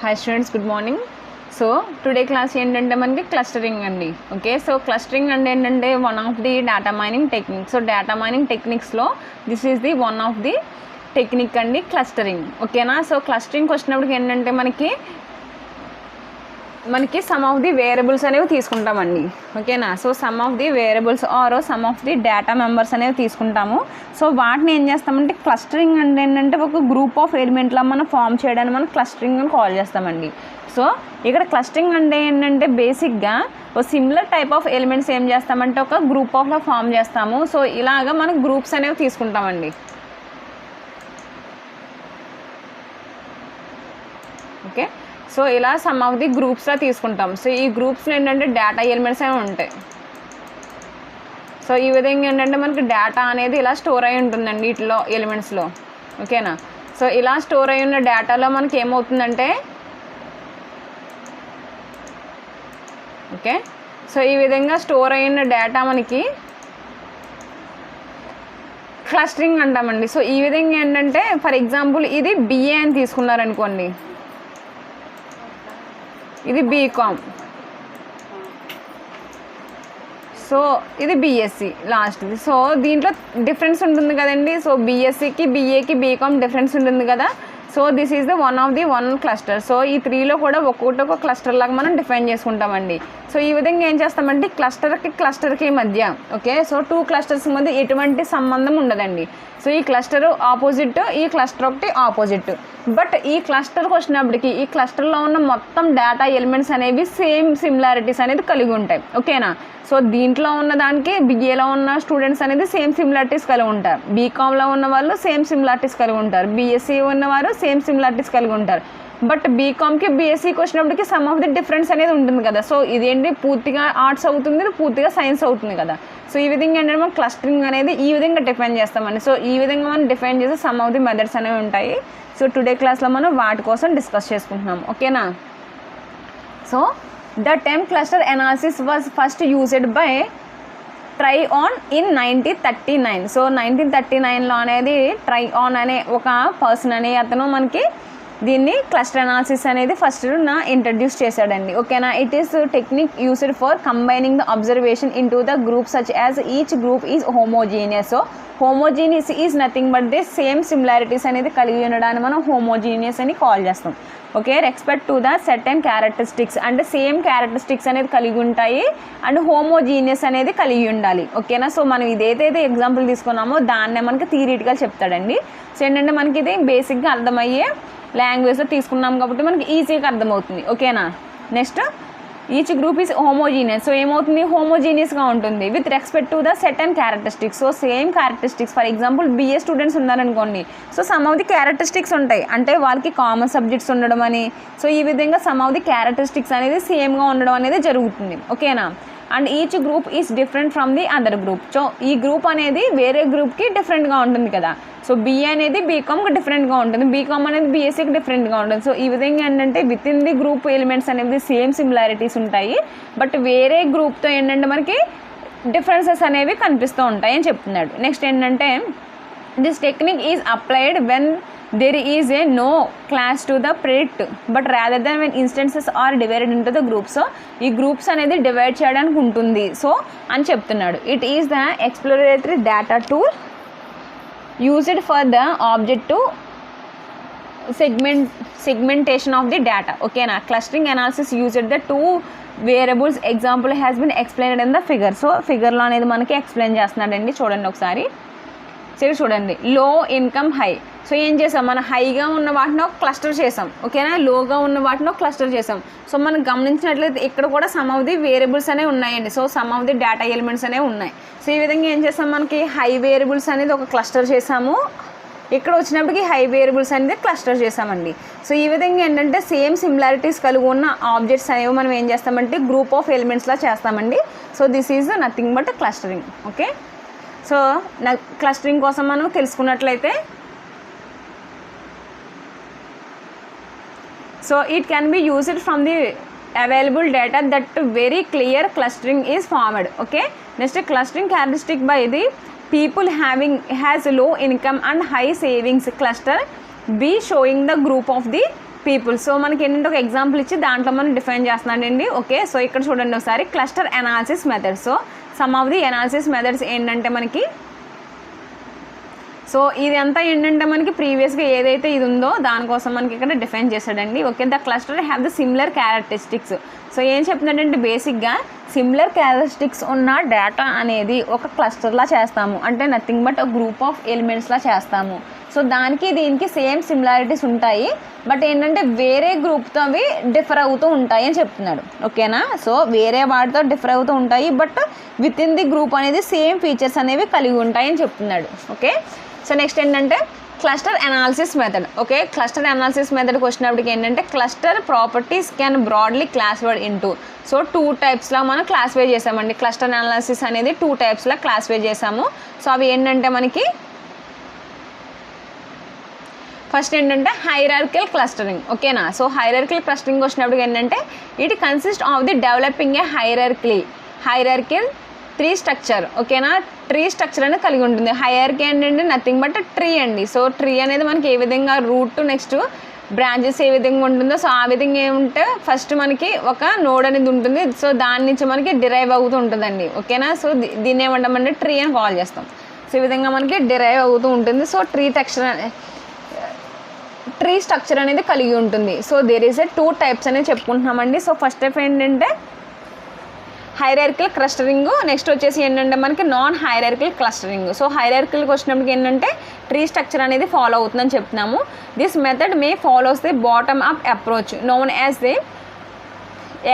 Hi students, good morning. So today class ఏంటంటే మనకి clustering అండి. ఓకే, సో క్లస్టరింగ్ అంటే ఏంటంటే one of the data mining technique. So data mining టెక్నిక్స్లో this is the one of the technique అండి, clustering. ఓకేనా, so క్లస్టరింగ్కి వచ్చినప్పటికి ఏంటంటే మనకి సమ్ ఆఫ్ ది వేరియబుల్స్ అనేవి తీసుకుంటామండి. ఓకేనా, so some of the variables are some of the data members అనేవి తీసుకుంటాము. సో వాటిని ఏం చేస్తామంటే క్లస్టరింగ్ అంటే ఏంటంటే ఒక గ్రూప్ ఆఫ్ ఎలిమెంట్లా మనం ఫామ్ చేయడానికి మనం క్లస్టరింగ్ అని కాల్ చేస్తామండి. సో ఇక్కడ క్లస్టరింగ్ అంటే ఏంటంటే బేసిక్గా ఒక సిమిలర్ టైప్ ఆఫ్ ఎలిమెంట్స్ ఏం చేస్తామంటే ఒక గ్రూప్ ఆఫ్లో ఫామ్ చేస్తాము. సో ఇలాగా మనం గ్రూప్స్ అనేవి తీసుకుంటామండి. ఓకే, సో ఇలా సమ్ ఆఫ్ ది గ్రూప్స్లో తీసుకుంటాం. సో ఈ గ్రూప్స్లో ఏంటంటే డేటా ఎలిమెంట్స్ అనేవి ఉంటాయి. సో ఈ విధంగా ఏంటంటే మనకి డేటా అనేది ఇలా స్టోర్ అయి ఉంటుందండి వీటిలో ఎలిమెంట్స్లో. ఓకేనా, సో ఇలా స్టోర్ అయి ఉన్న డేటాలో మనకి ఏమవుతుందంటే ఓకే, సో ఈ విధంగా స్టోర్ అయిన డేటా మనకి క్లస్టరింగ్ అంటామండి. సో ఈ విధంగా ఏంటంటే ఫర్ ఎగ్జాంపుల్ ఇది బిఏ అని తీసుకున్నారనుకోండి, ఇది బీకామ్, సో ఇది బీఎస్సీ లాస్ట్ది. సో దీంట్లో డిఫరెన్స్ ఉంటుంది కదండి. సో బీఎస్సీకి బీఏకి బీకామ్ డిఫరెన్స్ ఉంటుంది కదా. So this is the one of the one cluster. So ఈ త్రీలో కూడా ఒక్కొక్క క్లస్టర్ లాగా మనం డిఫైన్ చేసుకుంటామండి. సో ఈ విధంగా ఏం చేస్తామంటే క్లస్టర్కి మధ్య ఓకే, సో టూ క్లస్టర్స్ మధ్య ఎటువంటి సంబంధం ఉండదండి. సో ఈ క్లస్టర్ ఆపోజిట్, ఈ క్లస్టర్ ఒకటి ఆపోజిట్. బట్ ఈ క్లస్టర్కి వచ్చినప్పటికీ ఈ క్లస్టర్లో ఉన్న మొత్తం డేటా ఎలిమెంట్స్ అనేవి సేమ్ సిమిలారిటీస్ అనేది కలిగి ఉంటాయి. ఓకేనా, సో దీంట్లో ఉన్న దానికి బిఏలో ఉన్న స్టూడెంట్స్ అనేది సేమ్ సిమిలారిటీస్ కలిగి ఉంటారు, బీకామ్లో ఉన్న వాళ్ళు సేమ్ సిమిలారిటీస్ కలిగి ఉంటారు, బీఎస్సీ ఉన్నవారు సేమ్ సిమిలారిటీస్ కలిగి ఉంటారు. బట్ బీకామ్కి బీఎస్సీకి వచ్చినప్పటికీ సమ్ ఆఫ్ ది డిఫరెన్స్ అనేది ఉంటుంది కదా. సో ఇదేంటి పూర్తిగా ఆర్ట్స్ అవుతుంది, పూర్తిగా సైన్స్ అవుతుంది కదా. సో ఈ విధంగా ఏంటంటే మనం క్లస్టరింగ్ అనేది ఈ విధంగా డిఫైన్ చేస్తామండి. సో ఈ విధంగా మనం డిఫైన్ చేసే సమ్ ఆఫ్ ది మెథడ్స్ అనేవి ఉంటాయి. సో టుడే క్లాస్లో మనం వాటి కోసం డిస్కస్ చేసుకుంటున్నాం. ఓకేనా, so the term cluster analysis was first used by Tryon in 1939. So 1939లో అనేది ట్రైఆన్ అనే ఒక పర్సన్ అనే అతను మనకి దీన్ని క్లస్టర్ అనాలిసిస్ అనేది ఫస్ట్ ఇంట్రడ్యూస్ చేశాడండి. ఓకేనా, it is technique used for combining the observation into the group such as each group is homogeneous. So homogeneous is nothing but the same similarities అనేది కలిగి ఉండడాన్ని మనం హోమోజీనియస్ అని call చేస్తాం. Okay, respect to the certain characteristics అంటే same characteristics అనేది కలిగి ఉంటాయి అండ్ హోమోజీనియస్ అనేది కలిగి ఉండాలి. ఓకేనా, సో మనం ఇదైతే ఎగ్జాంపుల్ తీసుకున్నామో దాన్నే మనకి థియరిటికల్ చెప్తాడండి. సో ఏంటంటే మనకి ఇది బేసిక్గా అర్థమయ్యే లాంగ్వేజ్లో తీసుకున్నాం కాబట్టి మనకి ఈజీగా అర్థమవుతుంది. ఓకేనా, next each group is homogeneous. So ఏమవుతుంది, హోమోజీనియస్గా ఉంటుంది with respect to the certain characteristics. So same characteristics for example BA students ఉన్నారనుకోండి, so some of the characteristics ఉంటాయి అంటే వాళ్ళకి కామన్ సబ్జెక్ట్స్ ఉండడం అని. సో ఈ విధంగా సమ్ ఆఫ్ ది క్యారెక్టరిస్టిక్స్ అనేది సేమ్గా ఉండడం అనేది జరుగుతుంది. ఓకేనా, and each group is different from the other group. So ఈ గ్రూప్ అనేది వేరే గ్రూప్కి డిఫరెంట్గా ఉంటుంది కదా. సో బిఏ అనేది బీకామ్కి డిఫరెంట్గా ఉంటుంది, బీకామ్ అనేది బీఎస్సీకి డిఫరెంట్గా ఉంటుంది. సో ఈ విధంగా ఏంటంటే with in the group elements అనేవి సేమ్ సిమిలారిటీస్ ఉంటాయి, బట్ వేరే గ్రూప్తో ఏంటంటే మనకి డిఫరెన్సెస్ అనేవి కనిపిస్తూ ఉంటాయి అని చెప్తున్నాడు. నెక్స్ట్ ఏంటంటే this technique is applied when there is a no class to the predict but rather than when instances are divided into the groups. So ఈ గ్రూప్స్ అనేది డివైడ్ చేయడానికి ఉంటుంది సో అని చెప్తున్నాడు. It is the exploratory data tool used for the objective segmentation of the data. ఓకేనా, clustering analysis used the two variables example has been explained in the figure. So ఫిగర్లో అనేది మనకి explain చేస్తున్నాడండి. చూడండి ఒకసారి, సరే చూడండి, లో ఇన్కమ్ హై. సో ఏం చేసాం, మనం హైగా ఉన్న వాటిని క్లస్టర్ చేసాం. ఓకేనా, లోగా ఉన్న వాటిని క్లస్టర్ చేసాం. సో మనం గమనించినట్లయితే ఇక్కడ కూడా సమ్ ఆఫ్ ది వేరియబుల్స్ అనేవి ఉన్నాయండి. So some of the data elements అనేవి ఉన్నాయి. సో ఈ విధంగా ఏం చేసాం, మనకి హై వేరియబుల్స్ అనేది ఒక క్లస్టర్ చేసాము, ఇక్కడ వచ్చినప్పటికీ హై వేరియబుల్స్ అనేది క్లస్టర్ చేసామండి. సో ఈ విధంగా ఏంటంటే సేమ్ సిమిలారిటీస్ కలిగి ఉన్న ఆబ్జెక్ట్స్ అనేవి మనం ఏం చేస్తామంటే గ్రూప్ ఆఫ్ ఎలిమెంట్స్లా చేస్తామండి. So this is nothing but clustering. Okay, so clustering కోసం మనం తెలుసుకున్నట్లయితే so it can be used from the available data that very clear clustering is formed. Okay, next clustering characteristic by the people having has low income and high savings cluster B showing the group of the people. So మనకి ఏంటంటే ఒక example ఇచ్చి దాంట్లో మనం define చేస్తున్నాడండి. Okay, so ఇక్కడ చూడండి ఒకసారి cluster analysis method. So some of the analysis methods ఏంటంటే మనకి, సో ఇది అంతా ఏంటంటే మనకి ప్రీవియస్గా ఏదైతే ఇది ఉందో దానికోసం మనకి ఇక్కడ డిఫైన్ చేశాడండి. Okay, the cluster have the similar characteristics. So ఏం చెప్తున్నాడంటే బేసిక్గా సిమిలర్ క్యారెక్టరిస్టిక్స్ ఉన్న డేటా అనేది ఒక క్లస్టర్లా చేస్తాము, అంటే నథింగ్ బట్ ఒక గ్రూప్ ఆఫ్ ఎలిమెంట్స్లా చేస్తాము. సో దానికి దీనికి సేమ్ సిమిలారిటీస్ ఉంటాయి, బట్ ఏంటంటే వేరే గ్రూప్తో అవి డిఫర్ అవుతూ ఉంటాయి అని చెప్తున్నాడు. ఓకేనా, సో వేరే వాటితో డిఫర్ అవుతూ ఉంటాయి, but within the group అనేది సేమ్ ఫీచర్స్ అనేవి కలిగి ఉంటాయి అని చెప్తున్నాడు. ఓకే, సో నెక్స్ట్ ఏంటంటే cluster analysis method. Okay, cluster analysis మెథడ్కి వచ్చినప్పటికి ఏంటంటే cluster properties can broadly classified into. So 2 టైప్స్లా మనం క్లాసిఫై చేసామండి. క్లస్టర్ అనాలిసిస్ అనేది 2 టైప్స్లా క్లాసిఫై చేసాము. సో అవి ఏంటంటే మనకి ఫస్ట్ ఏంటంటే హైరార్కికల్ క్లస్టరింగ్. ఓకేనా, సో హైరార్కికల్ క్లస్టరింగ్ వచ్చినప్పటికి ఏంటంటే it consist of the developing A hierarchical tree structure. ఓకేనా, ట్రీ స్ట్రక్చర్ అనేది కలిగి ఉంటుంది. హైరార్కీ ఏంటంటే నథింగ్ బట్ ట్రీ అండి. సో ట్రీ అనేది మనకి ఏ విధంగా రూట్ నెక్స్ట్ బ్రాంచెస్ ఏ విధంగా ఉంటుందో, సో ఆ విధంగా ఏముంటే ఫస్ట్ మనకి ఒక నోడ్ అనేది ఉంటుంది. సో దాని నుంచి మనకి డిరైవ్ అవుతూ ఉంటుందండి. ఓకేనా, సో దీన్ని ఏమంటామంటే ట్రీ అని కాల్ చేస్తాం. సో ఈ విధంగా మనకి డిరైవ్ అవుతూ ఉంటుంది. సో ట్రీ స్ట్రక్చర్ అనేది కలిగి ఉంటుంది. సో దేర్ ఈజ్ 2 టైప్స్ అనేది చెప్పుకుంటున్నామండి. సో ఫస్ట్ టైప్ ఏంటంటే హైరార్కికల్ క్లస్టరింగ్, నెక్స్ట్ వచ్చేసి ఏంటంటే మనకి నాన్ హైరార్కికల్ క్లస్టరింగ్. సో హైరార్కికల్కి వచ్చినప్పటికి ఏంటంటే ట్రీ స్ట్రక్చర్ అనేది ఫాలో అవుతుందని చెప్తున్నాము. This method may follows the bottom up approach known as the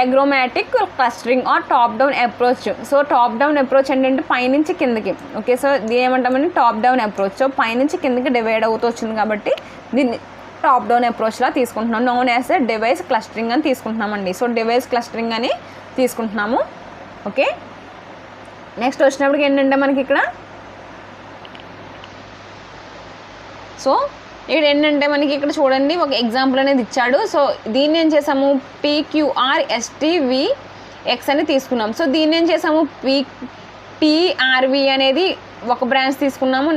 agglomerative clustering or top down approach. So top down approach ఏంటంటే పైనుంచి కిందకి. ఓకే, సో దీని ఏమంటామంటే టాప్ డౌన్ అప్రోచ్. సో పైనుంచి కిందకి డివైడ్ అవుతూ వచ్చింది కాబట్టి దీన్ని టాప్ డౌన్ అప్రోచ్లా తీసుకుంటున్నాం. నోన్ యాజ్ డివైస్ క్లస్టరింగ్ అని తీసుకుంటున్నామండి. సో డివైస్ క్లస్టరింగ్ అని తీసుకుంటున్నాము. ఓకే, నెక్స్ట్ వచ్చినప్పటికి ఏంటంటే మనకి ఇక్కడ సో ఇక్కడ ఏంటంటే మనకి ఇక్కడ చూడండి ఒక ఎగ్జాంపుల్ అనేది ఇచ్చాడు. సో దీన్ని ఏం చేసాము PQRSTVX అని తీసుకున్నాం. సో దీన్ని ఏం చేసాము PRV అనేది ఒక బ్రాంచ్ తీసుకున్నాము.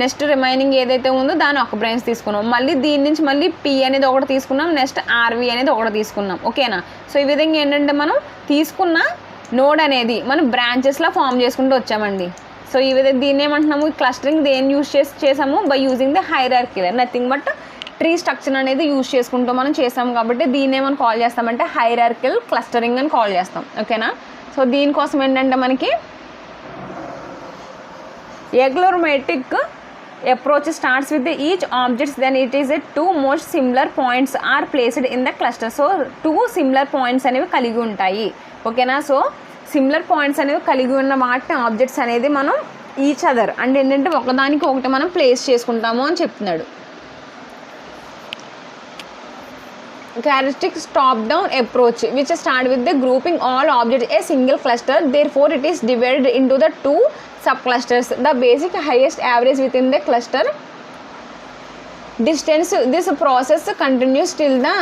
నెక్స్ట్ రిమైనింగ్ ఏదైతే ఉందో దాన్ని ఒక బ్రాంచ్ తీసుకున్నాం. మళ్ళీ దీని నుంచి మళ్ళీ P అనేది ఒకటి తీసుకున్నాం, నెక్స్ట్ RV అనేది ఒకటి తీసుకున్నాం. ఓకేనా, సో ఈ విధంగా ఏంటంటే మనం తీసుకున్న నోడ్ అనేది మనం బ్రాంచెస్లా ఫామ్ చేసుకుంటూ వచ్చామండి. సో ఈ విధంగా దీన్ని ఏమంటున్నాము క్లస్టరింగ్ దేన్ని యూజ్ చేసాము by using the hierarchy, nothing but tree structure అనేది యూజ్ చేసుకుంటూ మనం చేసాము కాబట్టి దీన్ని ఏమని కాల్ చేస్తామంటే హైరార్కికల్ క్లస్టరింగ్ అని కాల్ చేస్తాం. ఓకేనా, సో దీనికోసం ఏంటంటే మనకి అగ్లోమెటిక్ approach starts with each objects, then it is 2 most similar points are placed in the cluster. So 2 similar points అనేవి కలిగి ఉంటాయి. ఓకేనా, సో సిమిలర్ పాయింట్స్ అనేవి కలిగి ఉన్న వాటి ఆబ్జెక్ట్స్ అనేది మనం ఈచ్ అదర్ అంటే ఏంటంటే ఒకదానికి ఒకటి మనం ప్లేస్ చేసుకుంటాము అని చెప్తున్నాడు. Characteristics top down approach which start with the grouping all objects a single cluster, therefore it is divided into the 2 subclusters. The basic highest average within the cluster distance. This process continues till the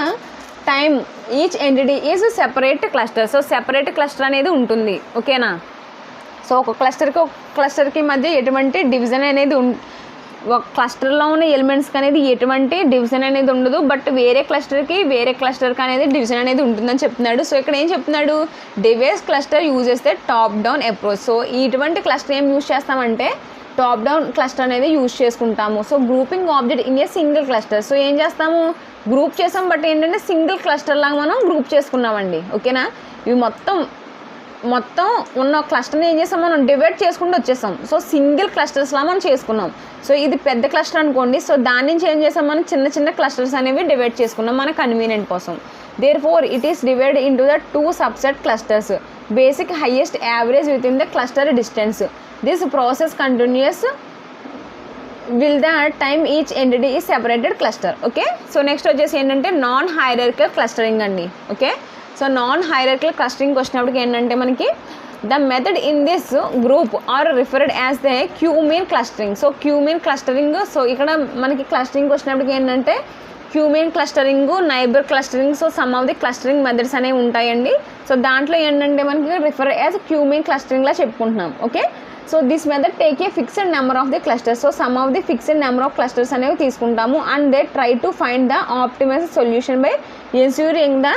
time each entity is a separate cluster. So separate cluster అనేది ఉంటుంది. ఓకేనా, so ఒక క్లస్టర్కి మధ్య ఎటువంటి division అనేది ఒక క్లస్టర్లో ఉన్న ఎలిమెంట్స్కి అనేది ఎటువంటి డివిజన్ అనేది ఉండదు, బట్ వేరే క్లస్టర్కి అనేది డివిజన్ అనేది ఉంటుందని చెప్తున్నాడు. సో ఇక్కడ ఏం చెప్తున్నాడు, డివైస్ క్లస్టర్ యూజ్ చేస్తే టాప్ డౌన్ అప్రోచ్. సో ఇటువంటి క్లస్టర్ ఏం యూజ్ చేస్తామంటే టాప్ డౌన్ క్లస్టర్ అనేది యూజ్ చేసుకుంటాము. So grouping object in a single cluster. So ఏం చేస్తాము గ్రూప్ చేసాం, బట్ ఏంటంటే సింగిల్ క్లస్టర్ లాగా మనం గ్రూప్ చేసుకున్నామండి. ఓకేనా, ఇవి మొత్తం ఉన్న క్లస్టర్ని ఏం చేసాం మనం డివైడ్ చేసుకుంటూ వచ్చేసాం. సో సింగిల్ క్లస్టర్స్లా మనం చేసుకున్నాం. సో ఇది పెద్ద క్లస్టర్ అనుకోండి, సో దాని నుంచి ఏం చేసాం మనం చిన్న క్లస్టర్స్ అనేవి డివైడ్ చేసుకున్నాం మన కన్వీనియంట్ కోసం. Therefore it is divide into the 2 subset clusters. Basic highest average within the cluster distance. This process continues will the time each entity is separated cluster. Okay, so next వచ్చేసి ఏంటంటే non hierarchical clustering అండి. Okay, so non hierarchical clustering వచ్చినప్పటికి ఏంటంటే మనకి the method in this group are referred as the Q mean clustering. So Q mean clustering, so ఇక్కడ మనకి clustering వచ్చినప్పటికి ఏంటంటే cumene clustering, neighbour clustering, so some of the clustering methods అనేవి ఉంటాయండి. So దాంట్లో ఏంటంటే మనకి రిఫర్ యాజ్ క్యూమీన్ క్లస్టరింగ్లా చెప్పుకుంటున్నాం. Okay, so this method take a fixed number of the clusters. So some of the fixed number of clusters అనేవి తీసుకుంటాము and they try to find the optimize solution by ensuring the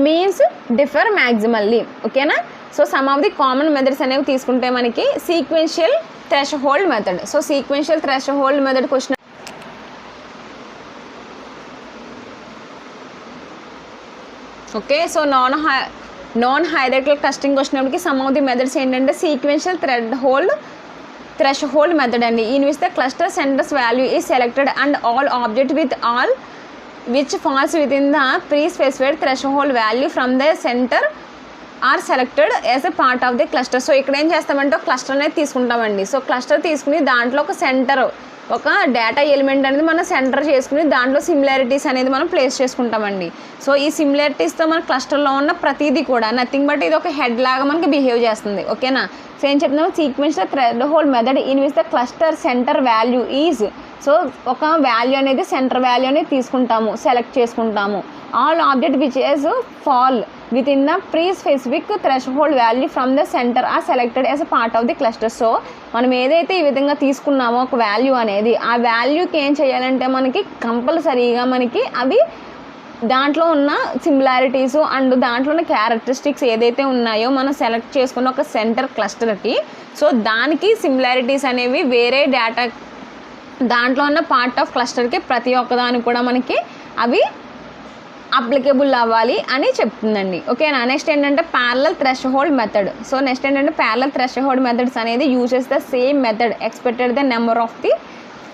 means differ maximally. ఓకేనా. So some of the common methods అనేవి తీసుకుంటే మనకి sequential threshold method. So sequential threshold method question okay. So non hierarchical clustering వచ్చినప్పటికి some of the methods ఏంటంటే sequential threshold method అండి. In which the cluster centers value is selected and all object with all which falls within the pre specified threshold value from the center are selected as a part of the cluster. So ఇక్కడ ఏం చేస్తామంటే ఒక cluster అనేది తీసుకుంటామండి. So cluster తీసుకుని దాంట్లో ఒక data element అనేది మనం సెంటర్ చేసుకుని దాంట్లో సిమిలారిటీస్ అనేది మనం ప్లేస్ చేసుకుంటామండి. సో ఈ సిమిలారిటీస్తో మన క్లస్టర్లో ఉన్న ప్రతిదీ కూడా నథింగ్ బట్ ఇది ఒక హెడ్ లాగా మనకి బిహేవ్ చేస్తుంది. ఓకేనా. సో ఏం చెప్తున్నాము sequential threshold method in which the cluster center value is. So ఒక వాల్యూ అనేది సెంటర్ వాల్యూ అనేది తీసుకుంటాము, సెలెక్ట్ చేసుకుంటాము. All object which is fall within the pre specific threshold value from the center are selected as a part of the cluster. So మనం ఏదైతే ఈ విధంగా తీసుకున్నామో ఒక వాల్యూ అనేది ఆ వాల్యూకి ఏం చేయాలంటే మనకి కంపల్సరీగా మనకి అవి దాంట్లో ఉన్న సిమిలారిటీసు అండ్ దాంట్లో ఉన్న క్యారెక్టరిస్టిక్స్ ఏదైతే ఉన్నాయో మనం సెలెక్ట్ చేసుకున్న ఒక సెంటర్ క్లస్టర్కి సో దానికి సిమిలారిటీస్ అనేవి వేరే డేటా దాంట్లో ఉన్న పార్ట్ ఆఫ్ క్లస్టర్కి ప్రతి ఒక్కదానికి కూడా మనకి అవి అప్లికేబుల్ అవ్వాలి అని చెప్తుందండి. ఓకేనా. నెక్స్ట్ ఏంటంటే parallel threshold method. So next ఏంటంటే ప్యారలల్ థ్రెషోల్డ్ మెథడ్స్ అనేది uses the same method expected the number of the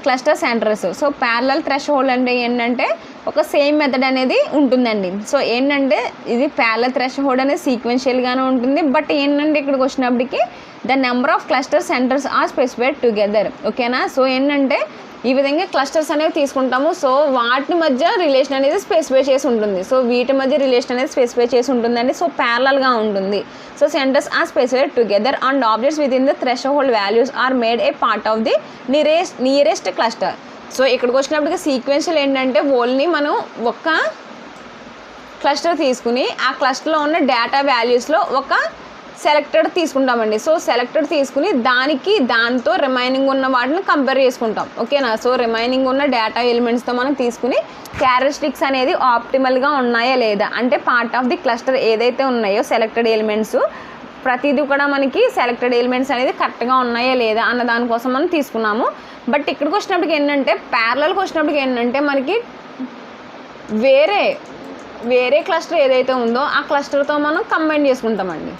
cluster centres. So parallel threshold అంటే ఏంటంటే ఒక సేమ్ మెథడ్ అనేది ఉంటుందండి. సో ఏంటంటే ఇది ప్యారలల్ థ్రెషోల్డ్ అనేది సీక్వెన్షియల్గానే ఉంటుంది. బట్ ఏంటంటే ఇక్కడికి వచ్చినప్పటికి the number of cluster centers are specified together. ఓకేనా. సో ఏంటంటే ఈ విధంగా క్లస్టర్స్ అనేవి తీసుకుంటాము. సో వాటి మధ్య రిలేషన్ అనేది స్పెసిఫై చేసి ఉంటుంది. సో వీటి మధ్య రిలేషన్ అనేది స్పెసిఫై చేసి ఉంటుందండి. సో ప్యారలల్గా ఉంటుంది. So centers are specified together and objects within the threshold values are made a part of the nearest cluster. So ఇక్కడికి వచ్చినప్పటికీ సీక్వెన్షియల్ ఏంటంటే ఓన్లీ మనం ఒక క్లస్టర్ తీసుకుని ఆ క్లస్టర్లో ఉన్న డేటా వాల్యూస్లో ఒక సెలెక్టెడ్ తీసుకుంటామండి. సో సెలెక్టెడ్ తీసుకుని దాంతో రిమైనింగ్ ఉన్న వాటిని కంపేర్ చేసుకుంటాం. ఓకేనా. సో రిమైనింగ్ ఉన్న డేటా ఎలిమెంట్స్తో మనం తీసుకుని క్యారెక్టరిస్టిక్స్ అనేది ఆప్టిమల్గా ఉన్నాయా లేదా అంటే పార్ట్ ఆఫ్ ది క్లస్టర్ ఏదైతే ఉన్నాయో సెలెక్టెడ్ ఎలిమెంట్స్ ప్రతిదీ కూడా మనకి సెలెక్టెడ్ ఎలిమెంట్స్ అనేది కరెక్ట్గా ఉన్నాయా లేదా అన్న దానికోసం మనం తీసుకున్నాము. బట్ ఇక్కడికి వచ్చినప్పటికి ఏంటంటే ప్యారలల్కి వచ్చినప్పటికి ఏంటంటే మనకి వేరే క్లస్టర్ ఏదైతే ఉందో ఆ క్లస్టర్తో మనం కంబైన్ చేసుకుంటామండి.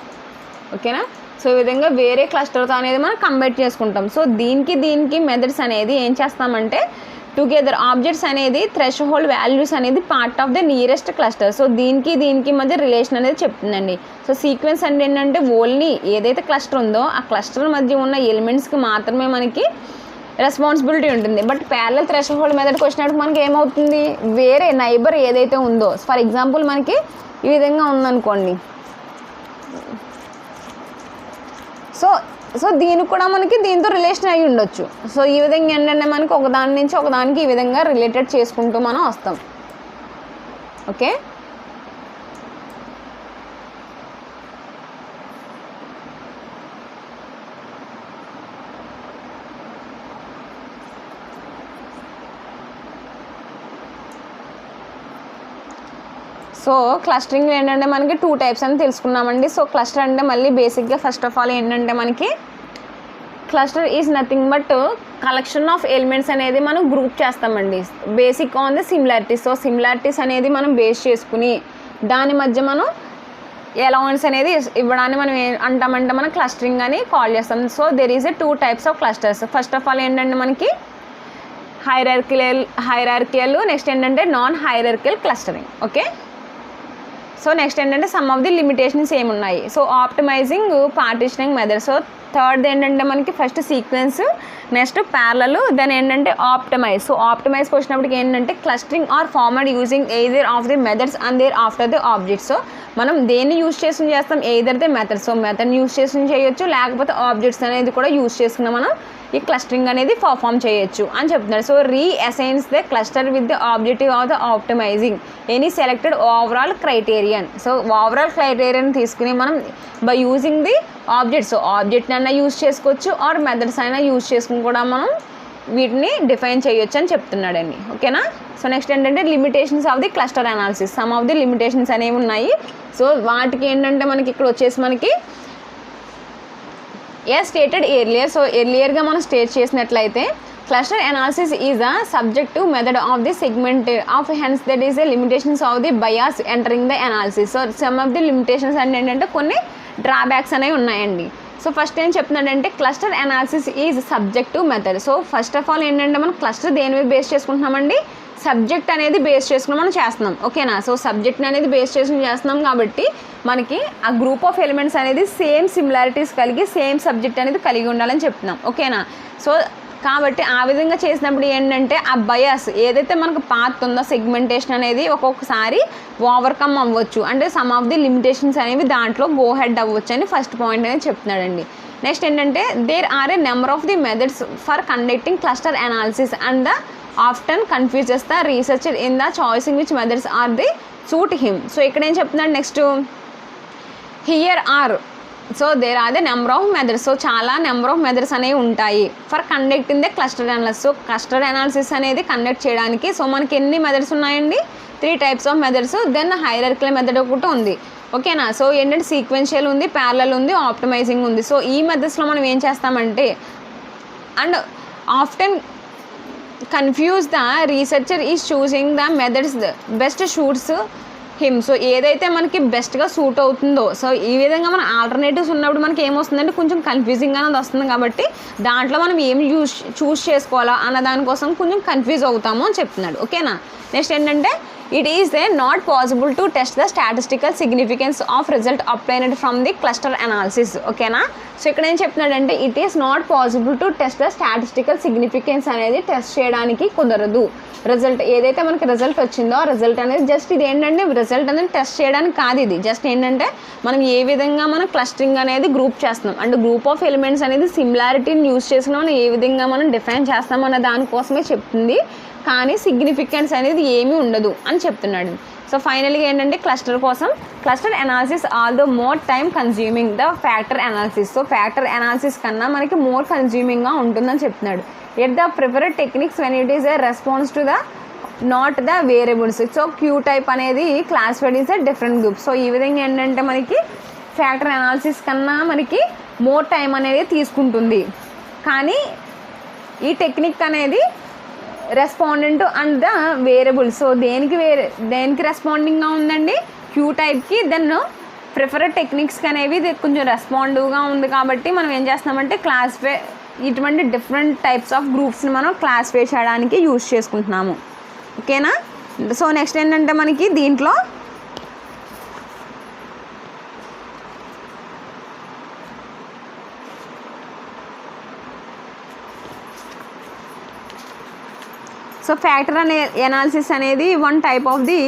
ఓకేనా. సో ఈ విధంగా వేరే క్లస్టర్తో అనేది మనం కంబైన్ చేసుకుంటాం. సో దీనికి మెథడ్స్ అనేది ఏం చేస్తామంటే టుగెదర్ ఆబ్జెక్ట్స్ అనేది థ్రెషోల్డ్ వాల్యూస్ అనేది part of the nearest cluster. So దీనికి మధ్య రిలేషన్ అనేది చెప్తుందండి. సో సీక్వెన్స్ అంటే ఏంటంటే ఓన్లీ ఏదైతే క్లస్టర్ ఉందో ఆ క్లస్టర్ మధ్య ఉన్న ఎలిమెంట్స్కి మాత్రమే మనకి రెస్పాన్సిబిలిటీ ఉంటుంది. బట్ ప్యారలల్ థ్రెషోల్డ్ మెథడ్కి వచ్చినప్పుడు మనకి ఏమవుతుంది వేరే నైబర్ ఏదైతే ఉందో ఫర్ ఎగ్జాంపుల్ మనకి ఈ విధంగా ఉందనుకోండి. సో దీనికి కూడా మనకి దీంతో రిలేషన్ అయ్యి ఉండొచ్చు. సో ఈ విధంగా ఏంటంటే మనకి ఒకదాని నుంచి ఒకదానికి ఈ విధంగా రిలేటెడ్ చేసుకుంటూ మనం వస్తాం. ఓకే. సో క్లస్టరింగ్ ఏంటంటే మనకి 2 టైప్స్ అని తెలుసుకున్నామండి. సో క్లస్టర్ అంటే మళ్ళీ బేసిక్గా ఫస్ట్ ఆఫ్ ఆల్ ఏంటంటే మనకి cluster is nothing but collection of elements అనేది మనం గ్రూప్ చేస్తామండి basic on the similarities. So similarities అనేది మనం బేస్ చేసుకుని దాని మధ్య మనం అలవెన్స్ అనేది ఇవ్వడాన్ని మనం అంటామంటే మనం క్లస్టరింగ్ అని కాల్ చేస్తాం. So there is 2 types of clusters. First of all ఏంటంటే మనకి హైరార్కియల్ నెక్స్ట్ ఏంటంటే non hierarchical clustering. Okay. So next ఏంటంటే సమ్ ఆఫ్ ది లిమిటేషన్స్ ఏమున్నాయి. So optimizing partitioning method. So third ఏంటంటే మనకి first sequence next parallel then ఏంటంటే optimize. So ఆప్టిమైజ్కి వచ్చినప్పటికి ఏంటంటే clustering are formed using either of the methods and there after the objects. So మనం దేన్ని use చేస్తాం either the method. So method use చేసి చేయొచ్చు లేకపోతే ఆబ్జెక్ట్స్ అనేది కూడా యూజ్ చేసుకుని మనం ఈ క్లస్టరింగ్ అనేది పర్ఫామ్ చేయొచ్చు అని చెప్తున్నారు. So reassigns the cluster with the objective of the optimizing any selected overall criterion. So overall criterion తీసుకుని మనం by using the objects, so ఆబ్జెక్ట్ని అయినా యూజ్ చేసుకోవచ్చు ఆర్ మెథడ్స్ అయినా యూజ్ చేసుకుని కూడా మనం వీటిని డిఫైన్ చేయొచ్చు అని చెప్తున్నాడండి. ఓకేనా. సో నెక్స్ట్ ఏంటంటే limitations of the cluster analysis. Some of the limitations అనేవి ఉన్నాయి. సో వాటికి ఏంటంటే మనకి ఇక్కడ వచ్చేసి మనకి స్టేటెడ్ ఎర్లియర్. సో ఎర్లియర్గా మనం స్టేట్ చేసినట్లయితే cluster analysis is a subjective method of the segment of hence that is the limitations of the bias entering the analysis. So some of the limitations అంటే ఏంటంటే కొన్ని డ్రాబ్యాక్స్ అనేవి ఉన్నాయండి. So first ఏం చెప్తున్నాడంటే cluster analysis is subjective method. So first of all ఏంటంటే మనం cluster దేని మీద బేస్ చేసుకుంటున్నామండి, సబ్జెక్ట్ అనేది బేస్ చేసుకుని మనం చేస్తున్నాం. ఓకేనా. సో సబ్జెక్ట్ అనేది బేస్ చేసుకుని చేస్తున్నాం కాబట్టి మనకి ఆ గ్రూప్ ఆఫ్ ఎలిమెంట్స్ అనేది సేమ్ సిమిలారిటీస్ కలిగి సేమ్ సబ్జెక్ట్ అనేది కలిగి ఉండాలని చెప్తున్నాం. ఓకేనా. సో కాబట్టి ఆ విధంగా చేసినప్పుడు ఏంటంటే ఆ బయాస్ ఏదైతే మనకు పాత్ ఉందో సెగ్మెంటేషన్ అనేది ఒక్కొక్కసారి ఓవర్కమ్ అవ్వచ్చు, అంటే సమ్ ఆఫ్ ది లిమిటేషన్స్ అనేవి దాంట్లో గో హెడ్ అవ్వచ్చు అని ఫస్ట్ పాయింట్ అనేది చెప్తున్నాడండి. నెక్స్ట్ ఏంటంటే there are a number of the methods for conducting cluster analysis and the often confuses the researcher in the choicing which methods are the suit him. So ఇక్కడ ఏం చెప్తున్నాడు next here are. So there are the number of methods. So చాలా number of methods అనేవి ఉంటాయి for conducting the cluster analysis. So cluster analysis అనేది conduct చేయడానికి so మనకి ఎన్ని మెథడ్స్ ఉన్నాయండి, 3 types of methods. Then hierarchical method ఒకటి ఉంది. ఓకేనా. సో ఏంటంటే సీక్వెన్షియల్ ఉంది, ప్యారలల్ ఉంది, ఆప్టిమైజింగ్ ఉంది. సో ఈ మెథడ్స్లో మనం ఏం చేస్తామంటే and often confuse the researcher is choosing the methods best shoots him. So ఏదైతే మనకి బెస్ట్గా సూట్ అవుతుందో, సో ఈ విధంగా మన ఆల్టర్నేటివ్స్ ఉన్నప్పుడు మనకి ఏమొస్తుందంటే కొంచెం కన్ఫ్యూజింగ్ అనేది వస్తుంది కాబట్టి దాంట్లో మనం ఏం చూస్ చేసుకోవాలా అన్న దానికోసం కొంచెం కన్ఫ్యూజ్ అవుతాము అని చెప్తున్నాడు. ఓకేనా. నెక్స్ట్ ఏంటంటే it is they not possible to test the statistical significance of result applied from the cluster analysis. ఓకేనా. సో ఇక్కడ ఏం చెప్తున్నాడంటే it is not possible to test the statistical significance అనేది టెస్ట్ చేయడానికి కుదరదు. రిజల్ట్ ఏదైతే మనకి రిజల్ట్ వచ్చిందో ఆ రిజల్ట్ అనేది జస్ట్ ఇది ఏంటంటే రిజల్ట్ అనేది టెస్ట్ చేయడానికి కాదు, ఇది జస్ట్ ఏంటంటే మనం ఏ విధంగా మనం క్లస్టరింగ్ అనేది గ్రూప్ చేస్తున్నాం అంటే గ్రూప్ ఆఫ్ ఎలిమెంట్స్ అనేది సిమిలారిటీని యూజ్ చేసుకుని మనం ఏ విధంగా మనం డిఫైన్ చేస్తాం అన్న దానికోసమే చెప్తుంది, కానీ సిగ్నిఫికెన్స్ అనేది ఏమీ ఉండదు అని చెప్తున్నాడు. సో ఫైనల్గా ఏంటంటే క్లస్టర్ కోసం cluster analysis although more time consuming the factor analysis. So factor analysis కన్నా మనకి మోర్ కన్జ్యూమింగ్గా ఉంటుందని చెప్తున్నాడు. At the preferred techniques when it is a response to the not the variables. So Q type అనేది classified is a different group. So ఈ విధంగా ఏంటంటే మనకి ఫ్యాక్టర్ అనాలిసిస్ కన్నా మనకి మోర్ టైం అనేది తీసుకుంటుంది, కానీ ఈ టెక్నిక్ అనేది respondent and the variable. So దేనికి రెస్పాండింగ్గా ఉందండి, క్యూ టైప్కి. దెన్ ప్రిఫర్డ్ టెక్నిక్స్కి అనేవి ఇది కొంచెం రెస్పాండివ్గా ఉంది కాబట్టి మనం ఏం చేస్తున్నామంటే క్లాసిఫై ఇటువంటి డిఫరెంట్ టైప్స్ ఆఫ్ గ్రూప్స్ని మనం క్లాసిఫై చేయడానికి యూజ్ చేసుకుంటున్నాము. ఓకేనా. సో నెక్స్ట్ ఏంటంటే మనకి దీంట్లో సో ఫ్యాక్టర్ అనాలిసిస్ అనేది one type of the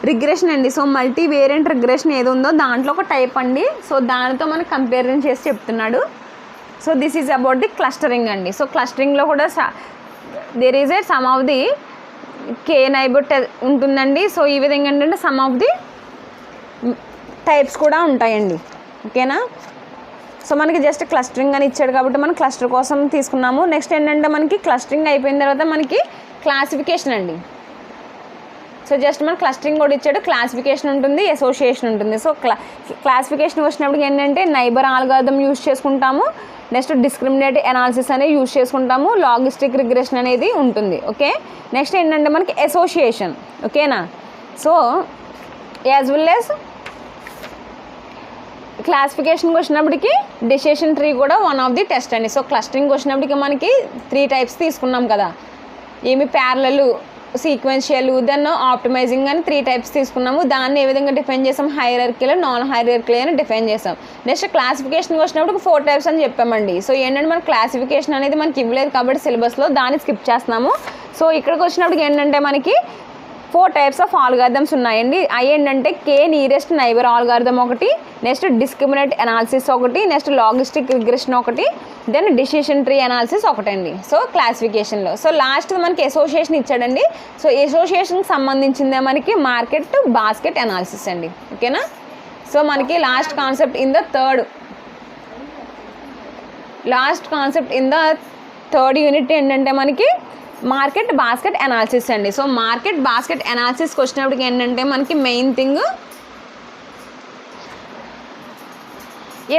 regression అండి. సో మల్టీ వేరియంట్ రిగ్రెషన్ ఏది ఉందో దాంట్లో ఒక టైప్ అండి. సో దానితో మనకు కంపారిజన్ చేసి చెప్తున్నాడు. So this is about the clustering అండి. సో క్లస్టరింగ్లో కూడా there is a some of the K neighbor ఉంటుందండి. సో ఈ విధంగా ఏంటంటే సమ్ ఆఫ్ ది టైప్స్ కూడా ఉంటాయండి. ఓకేనా. సో మనకి జస్ట్ క్లస్టరింగ్ అని ఇచ్చాడు కాబట్టి మనం క్లస్టర్ కోసం తీసుకున్నాము. నెక్స్ట్ ఏంటంటే మనకి క్లస్టరింగ్ అయిపోయిన తర్వాత మనకి క్లాసిఫికేషన్ అండి. సో జస్ట్ మన క్లస్టరింగ్ కూడా ఇచ్చాడు, క్లాసిఫికేషన్ ఉంటుంది, అసోసియేషన్ ఉంటుంది. సో క్లాసిఫికేషన్ వచ్చినప్పుడు ఏంటంటే నైబర్ ఆల్గారిథం యూజ్ చేసుకుంటాము, నెక్స్ట్ డిస్క్రిమినేట్ అనాలిసిస్ అనేది యూజ్ చేసుకుంటాము, లాజిస్టిక్ రిగ్రెషన్ అనేది ఉంటుంది. ఓకే. నెక్స్ట్ ఏంటంటే మనకి అసోసియేషన్. ఓకేనా. సో యాజ్ వెల్ యాజ్ క్లాసిఫికేషన్కి వచ్చినప్పటికి డెసిషన్ ట్రీ కూడా వన్ ఆఫ్ ది టెస్ట్ అండి. సో క్లస్టరింగ్ వచ్చినప్పటికి మనకి 3 types తీసుకున్నాం కదా, ఏమి ప్యారలల్, సీక్వెన్షియల్, దెన్ ఆప్టిమైజింగ్ అని 3 types తీసుకున్నాము. దాన్ని ఏ విధంగా డిఫైన్ చేసాం, హైరార్కికల్, నాన్ హైరార్కికల్ అని డిఫైన్ చేసాం. నెక్స్ట్ క్లాసిఫికేషన్కి వచ్చినప్పుడు 4 types అని చెప్పామండి. సో ఏంటంటే మన క్లాసిఫికేషన్ అనేది మనకి ఇవ్వలేదు కాబట్టి సిలబస్లో దాన్ని స్కిప్ చేస్తున్నాము. సో ఇక్కడికి వచ్చినప్పటికి ఏంటంటే మనకి 4 types ఆఫ్ ఆల్గారిథమ్స్ ఉన్నాయండి. అవి ఏంటంటే కే నియరెస్ట్ నైబర్ ఆల్గారిథం ఒకటి, నెక్స్ట్ డిస్క్రిమినేట్ అనాలిసిస్ ఒకటి, నెక్స్ట్ లాజిస్టిక్ రిగ్రెషన్ ఒకటి, దెన్ డిసిషన్ ట్రీ అనాలిసిస్ ఒకటండి. సో క్లాసిఫికేషన్లో సో లాస్ట్ మనకి అసోసియేషన్ ఇచ్చాడండి. సో అసోసియేషన్కి సంబంధించిందే మనకి మార్కెట్ బాస్కెట్ అనాలిసిస్ అండి. ఓకేనా. సో మనకి last concept in the third unit ఏంటంటే మనకి మార్కెట్ బాస్కెట్ అనాలిసిస్ అండి. సో మార్కెట్ బాస్కెట్ అనాలిసిస్కి వచ్చినప్పటికి ఏంటంటే మనకి main thing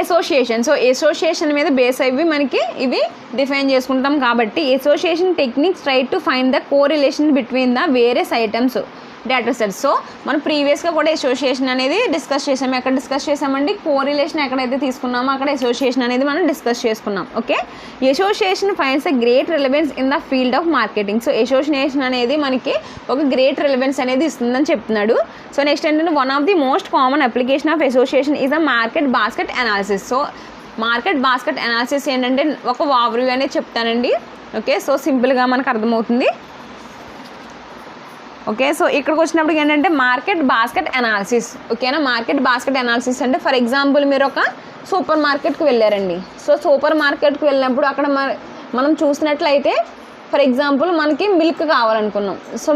association. So association మీద బేస్ అయ్యి మనకి ఇవి డిఫైన్ చేసుకుంటాం కాబట్టి association techniques try to find the correlation between the various items data sets. So మనం ప్రీవియస్గా కూడా అసోసియేషన్ అనేది డిస్కస్ చేసాము. ఎక్కడ డిస్కస్ చేసామండి? కోరిలేషన్ ఎక్కడైతే తీసుకున్నామో అక్కడ అసోసియేషన్ అనేది మనం డిస్కస్ చేసుకున్నాం. Okay. Association finds a great relevance in the field of marketing. So association అనేది మనకి ఒక గ్రేట్ రిలవెన్స్ అనేది ఇస్తుందని చెప్తున్నాడు. సో నెక్స్ట్ ఏంటంటే one of the most common application of association is a market basket analysis. So market basket analysis ఏంటంటే ఒక overview అనేది చెప్తానండి. ఓకే. సో సింపుల్గా మనకు అర్థమవుతుంది. ఓకే. సో ఇక్కడికి వచ్చినప్పుడు ఏంటంటే మార్కెట్ బాస్కెట్ అనాలిసిస్. ఓకేనా. మార్కెట్ బాస్కెట్ అనాలిసిస్ అంటే ఫర్ ఎగ్జాంపుల్ మీరు ఒక సూపర్ మార్కెట్కి వెళ్ళారండి. సో సూపర్ మార్కెట్కి వెళ్ళినప్పుడు అక్కడ మనం చూసినట్లయితే ఫర్ ఎగ్జాంపుల్ మనకి మిల్క్ కావాలనుకున్నాం. సో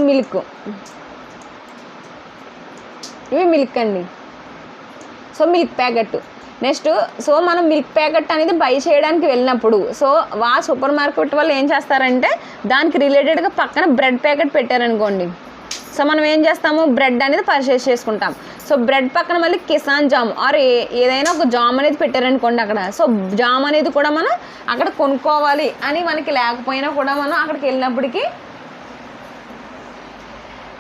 ఇవి మిల్క్ అండి. So milk packet. Next so మనం మిల్క్ ప్యాకెట్ అనేది బై చేయడానికి వెళ్ళినప్పుడు సో సూపర్ మార్కెట్ వాళ్ళు ఏం చేస్తారంటే దానికి రిలేటెడ్గా పక్కన బ్రెడ్ ప్యాకెట్ పెట్టారనుకోండి. సో మనం ఏం చేస్తాము? బ్రెడ్ అనేది పర్చేస్ చేసుకుంటాం. సో బ్రెడ్ పక్కన మళ్ళీ కిసాన్ జామ్ ఆర్ ఏదైనా ఒక జామ్ అనేది పెట్టారనుకోండి అక్కడ. సో జామ్ అనేది కూడా మనం అక్కడ కొనుక్కోవాలి అని మనకి లేకపోయినా కూడా మనం అక్కడికి వెళ్ళినప్పటికీ